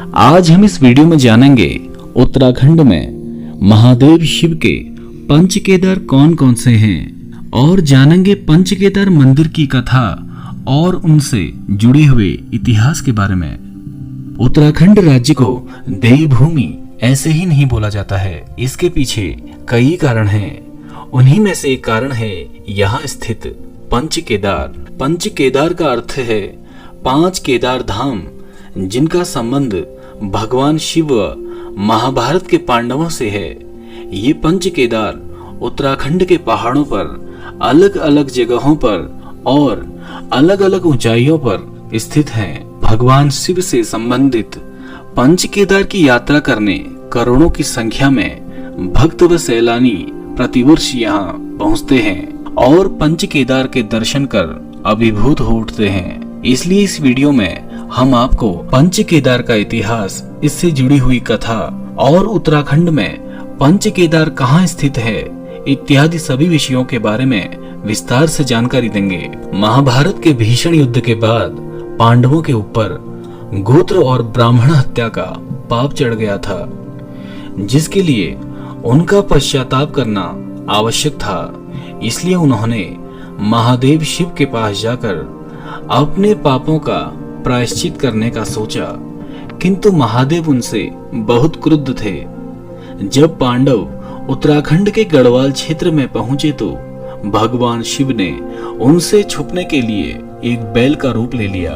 आज हम इस वीडियो में जानेंगे उत्तराखंड में महादेव शिव के पंच केदार कौन कौन से हैं और जानेंगे पंच केदार मंदिर की कथा और उनसे जुड़े हुए इतिहास के बारे में। उत्तराखंड राज्य को देवभूमि ऐसे ही नहीं बोला जाता है, इसके पीछे कई कारण हैं। उन्हीं में से एक कारण है यहाँ स्थित पंच केदार। पंच केदार का अर्थ है 5 केदार धाम, जिनका संबंध भगवान शिव महाभारत के पांडवों से है। ये पंच केदार उत्तराखंड के पहाड़ों पर अलग अलग जगहों पर और अलग अलग ऊंचाइयों पर स्थित हैं। भगवान शिव से संबंधित पंच केदार की यात्रा करने करोड़ों की संख्या में भक्त व सैलानी प्रतिवर्ष यहाँ पहुँचते हैं और पंच केदार के दर्शन कर अभिभूत हो उठते हैं। इसलिए इस वीडियो में हम आपको पंच केदार का इतिहास, इससे जुड़ी हुई कथा और उत्तराखंड में पंच केदार कहाँ स्थित है इत्यादि सभी विषयों के बारे में विस्तार से जानकारी देंगे। महाभारत के भीषण युद्ध के बाद पांडवों के ऊपर गोत्र और ब्राह्मण हत्या का पाप चढ़ गया था, जिसके लिए उनका पश्चाताप करना आवश्यक था। इसलिए उन्होंने महादेव शिव के पास जाकर अपने पापों का प्रायश्चित करने का सोचा, किंतु महादेव उनसे बहुत क्रुद्ध थे। जब पांडव उत्तराखंड के गढ़वाल क्षेत्र में पहुंचे तो भगवान शिव ने उनसे छुपने के लिए एक बैल का रूप ले लिया।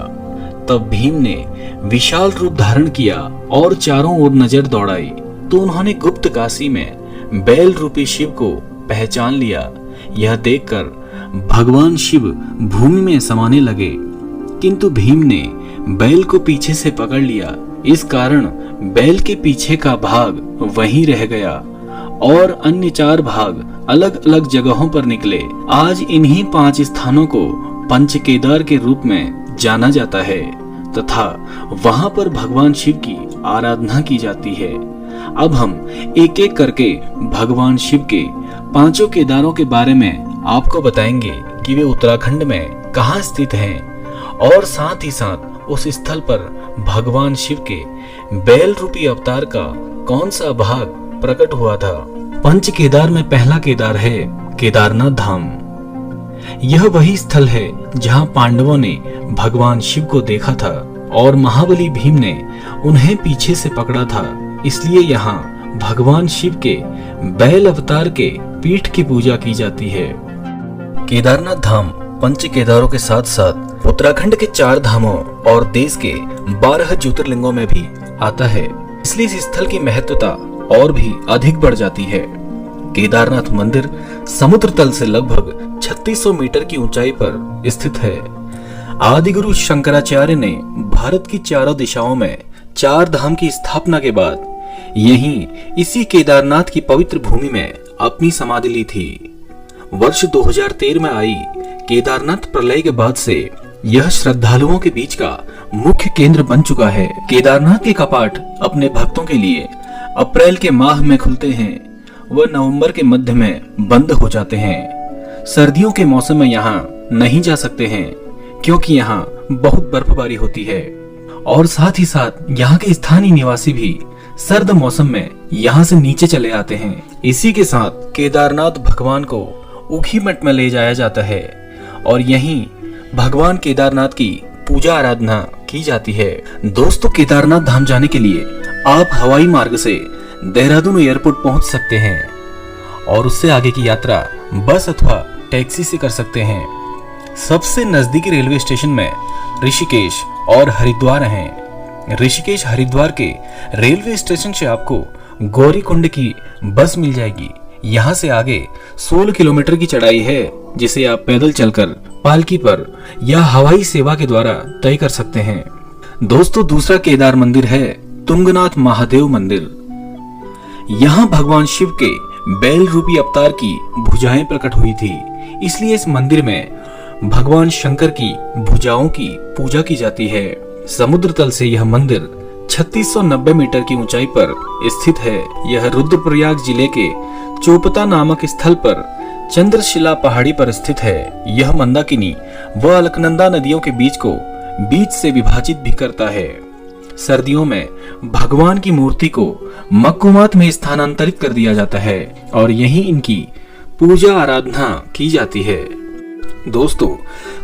तब भीम ने विशाल रूप धारण किया और चारों ओर नजर दौड़ाई तो उन्होंने गुप्त काशी में बैल रूपी शिव को पहचान लिया। यह देखकर भगवान शिव भूमि में समाने लगे, किंतु भीम ने बैल को पीछे से पकड़ लिया। इस कारण बैल के पीछे का भाग वहीं रह गया और अन्य 4 भाग अलग अलग जगहों पर निकले। आज इन्हीं 5 स्थानों को पंच केदार के रूप में जाना जाता है तथा वहां पर भगवान शिव की आराधना की जाती है। अब हम एक एक करके भगवान शिव के 5 केदारों के बारे में आपको बताएंगे कि वे उत्तराखंड में कहाँ स्थित हैं और साथ ही साथ उस स्थल पर भगवान शिव के बैल रूपी अवतार का कौन सा भाग प्रकट हुआ था। पंच केदार में पहला केदार है केदारनाथ धाम। यह वही स्थल है जहां पांडवों ने भगवान शिव को देखा था और महाबली भीम ने उन्हें पीछे से पकड़ा था। इसलिए यहाँ भगवान शिव के बैल अवतार के पीठ की पूजा की जाती है। केदारनाथ धाम पंच केदारों के साथ साथ उत्तराखंड के 4 धामों और देश के 12 ज्योतिर्लिंगों में भी आता है, इसलिए इस स्थल की महत्वता और भी अधिक बढ़ जाती है। केदारनाथ मंदिर समुद्र तल से लगभग 3600 मीटर की ऊंचाई पर स्थित है। आदिगुरु शंकराचार्य ने भारत की चारों दिशाओं में 4 धाम की स्थापना के बाद यहीं इसी केदारनाथ की पवित्र भूमि में अपनी समाधि ली थी। वर्ष 2013 में आई केदारनाथ प्रलय के बाद से यह श्रद्धालुओं के बीच का मुख्य केंद्र बन चुका है। केदारनाथ के कपाट अपने भक्तों के लिए अप्रैल के माह में खुलते हैं व नवंबर के मध्य में बंद हो जाते हैं। सर्दियों के मौसम में यहाँ नहीं जा सकते हैं क्योंकि यहाँ बहुत बर्फबारी होती है और साथ ही साथ यहाँ के स्थानीय निवासी भी सर्द मौसम में यहाँ से नीचे चले आते हैं। इसी के साथ केदारनाथ भगवान को ऊखीमठ में ले जाया जाता है और यहीं भगवान केदारनाथ की पूजा आराधना की जाती है। दोस्तों, केदारनाथ धाम जाने के लिए आप हवाई मार्ग से देहरादून एयरपोर्ट पहुंच सकते हैं और उससे आगे की यात्रा बस अथवा टैक्सी से कर सकते हैं। सबसे नजदीकी रेलवे स्टेशन में ऋषिकेश और हरिद्वार हैं। ऋषिकेश हरिद्वार के रेलवे स्टेशन से आपको गौरीकुंड की बस मिल जाएगी। यहाँ से आगे 16 किलोमीटर की चढ़ाई है, जिसे आप पैदल चलकर पालकी पर या हवाई सेवा के द्वारा तय कर सकते हैं। दोस्तों, दूसरा केदार मंदिर है तुंगनाथ महादेव मंदिर। यहाँ भगवान शिव के बैल रूपी अवतार की भुजाएं प्रकट हुई थी, इसलिए इस मंदिर में भगवान शंकर की भुजाओं की पूजा की जाती है। समुद्र तल से यह मंदिर 3690 मीटर की ऊंचाई पर स्थित है। यह रुद्रप्रयाग जिले के चोपता नामक स्थल पर चंद्रशिला पहाड़ी पर स्थित है। यह मंदाकिनी व अलकनंदा नदियों के बीच को बीच से विभाजित भी करता है। सर्दियों में भगवान की मूर्ति को मक्कुमात में स्थानांतरित कर दिया जाता है और यहीं इनकी पूजा आराधना की जाती है। दोस्तों,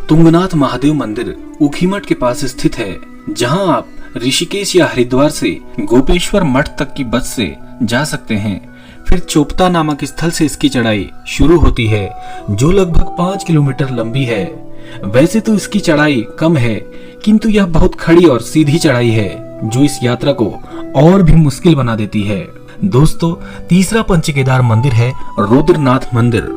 तुंगनाथ महादेव मंदिर ऊखीमठ के पास स्थित है, जहां आप ऋषिकेश या हरिद्वार से गोपेश्वर मठ तक की बस से जा सकते हैं। फिर चोपता नामक स्थल से इसकी चढ़ाई शुरू होती है, जो लगभग 5 किलोमीटर लंबी है। वैसे तो इसकी चढ़ाई कम है, किंतु यह बहुत खड़ी और सीधी चढ़ाई है, जो इस यात्रा को और भी मुश्किल बना देती है। दोस्तों, तीसरा पंचकेदार मंदिर है रुद्रनाथ मंदिर।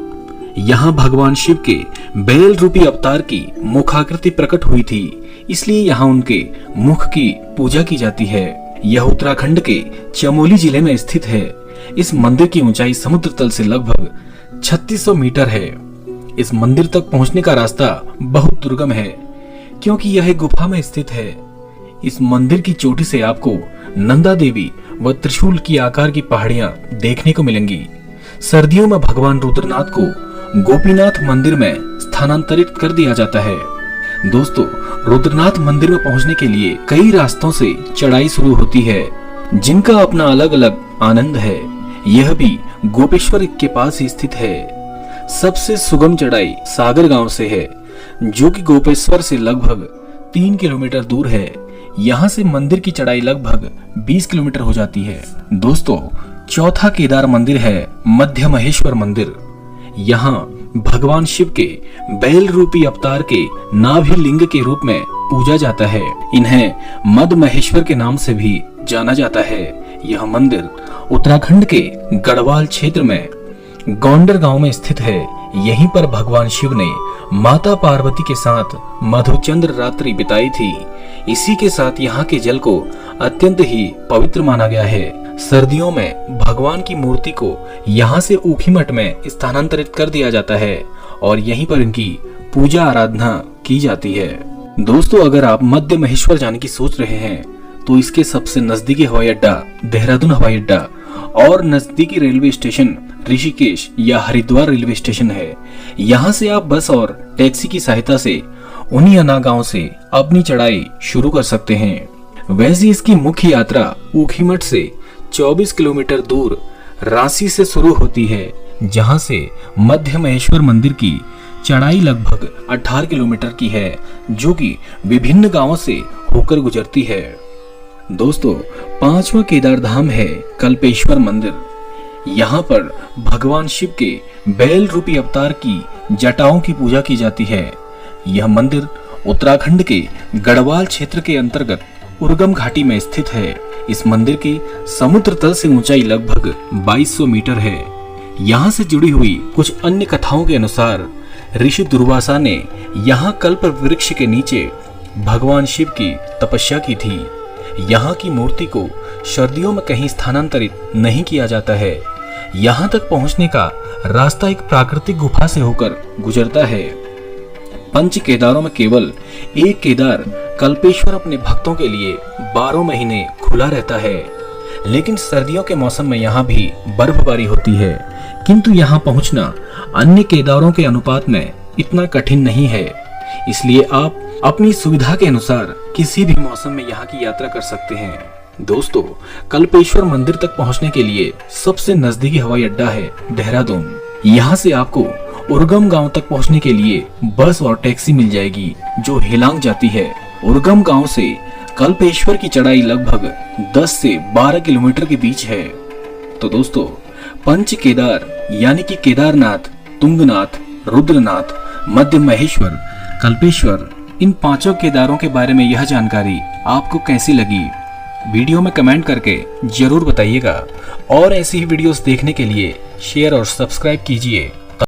यहाँ भगवान शिव के बैल रूपी अवतार की मुखाकृति प्रकट हुई थी, इसलिए यहाँ उनके मुख की पूजा की जाती है। यह उत्तराखंड के चमोली जिले में स्थित है। इस मंदिर की ऊंचाई समुद्र तल से लगभग 3600 मीटर है। इस मंदिर तक पहुंचने का रास्ता बहुत दुर्गम है, क्योंकि यह एक गुफा में स्थित है। इस मंदिर की चोटी से आपको नंदा देवी व त्रिशूल की आकार की पहाड़ियां देखने को मिलेंगी। सर्दियों में भगवान रुद्रनाथ को गोपीनाथ मंदिर में स्थानांतरित कर दिया जाता है। दोस्तों, रुद्रनाथ मंदिर में पहुंचने के लिए कई रास्तों से चढ़ाई शुरू होती है, जिनका अपना अलग अलग आनंद है। यह भी गोपेश्वर के पास ही स्थित है। सबसे सुगम चढ़ाई सागर गांव से है, जो कि गोपेश्वर से लगभग 3 किलोमीटर दूर है। यहाँ से मंदिर की चढ़ाई लगभग 20 किलोमीटर हो जाती है। दोस्तों, चौथा केदार मंदिर है मध्य महेश्वर मंदिर। यहाँ भगवान शिव के बैल रूपी अवतार के नाभि लिंग के रूप में पूजा जाता है। इन्हें मद महेश्वर के नाम से भी जाना जाता है। यह मंदिर उत्तराखंड के गढ़वाल क्षेत्र में गोंडर गांव में स्थित है। यहीं पर भगवान शिव ने माता पार्वती के साथ मधुचंद्र रात्रि बिताई थी। इसी के साथ यहाँ के जल को अत्यंत ही पवित्र माना गया है। सर्दियों में भगवान की मूर्ति को यहाँ से ऊखीमठ में स्थानांतरित कर दिया जाता है और यहीं पर इनकी पूजा आराधना की जाती है। दोस्तों, अगर आप मध्य महेश्वर जाने की सोच रहे हैं तो इसके सबसे नजदीकी हवाई अड्डा देहरादून हवाई अड्डा और नजदीकी रेलवे स्टेशन ऋषिकेश या हरिद्वार रेलवे स्टेशन है। यहाँ से आप बस और टैक्सी की सहायता से उनियाना गांव से अपनी चढ़ाई शुरू कर सकते हैं। वैसे इसकी मुख्य यात्रा ऊखीमठ से 24 किलोमीटर दूर रांसी से शुरू होती है, जहां से मध्य महेश्वर मंदिर की चढ़ाई लगभग 18 किलोमीटर की है, जो कि विभिन्न गांवों से होकर गुजरती है। दोस्तों, पांचवा केदार धाम है कल्पेश्वर मंदिर। यहाँ पर भगवान शिव के बैल रूपी अवतार की जटाओं की पूजा की जाती है। यह मंदिर उत्तराखंड के गढ़वाल क्षेत्र के अंतर्गत उर्गम घाटी में स्थित है। इस मंदिर की समुद्र तल से ऊंचाई लगभग 2200 मीटर है। यहाँ से जुड़ी हुई कुछ अन्य कथाओं के अनुसार ऋषि दुर्वासा ने यहाँ कल्प वृक्ष के नीचे भगवान शिव की तपस्या की थी। यहाँ की मूर्ति को सर्दियों में कहीं स्थानांतरित नहीं किया जाता है। यहाँ तक पहुँचने का रास्ता एक प्राकृतिक गुफा से होकर गुजरता है। पंच केदारों में केवल एक केदार कल्पेश्वर अपने भक्तों के लिए 12 महीने खुला रहता है, लेकिन सर्दियों के मौसम में यहाँ भी बर्फबारी होती है। किंतु यहाँ पहुँचना अन्य केदारों के अनुपात में इतना कठिन नहीं है, इसलिए आप अपनी सुविधा के अनुसार किसी भी मौसम में यहाँ की यात्रा कर सकते हैं। दोस्तों, कल्पेश्वर मंदिर तक पहुँचने के लिए सबसे नजदीकी हवाई अड्डा है देहरादून। यहाँ से आपको उर्गम गांव तक पहुंचने के लिए बस और टैक्सी मिल जाएगी, जो हिलांग जाती है। उर्गम गांव से कल्पेश्वर की चढ़ाई लगभग 10 से 12 किलोमीटर के बीच है। तो दोस्तों, पंच केदार यानी कि केदारनाथ, तुंगनाथ, रुद्रनाथ, मध्य महेश्वर, कल्पेश्वर, इन पांचों केदारों के बारे में यह जानकारी आपको कैसी लगी? वीडियो में कमेंट करके जरूर बताइएगा और ऐसी ही वीडियोस देखने के लिए शेयर और सब्सक्राइब कीजिए।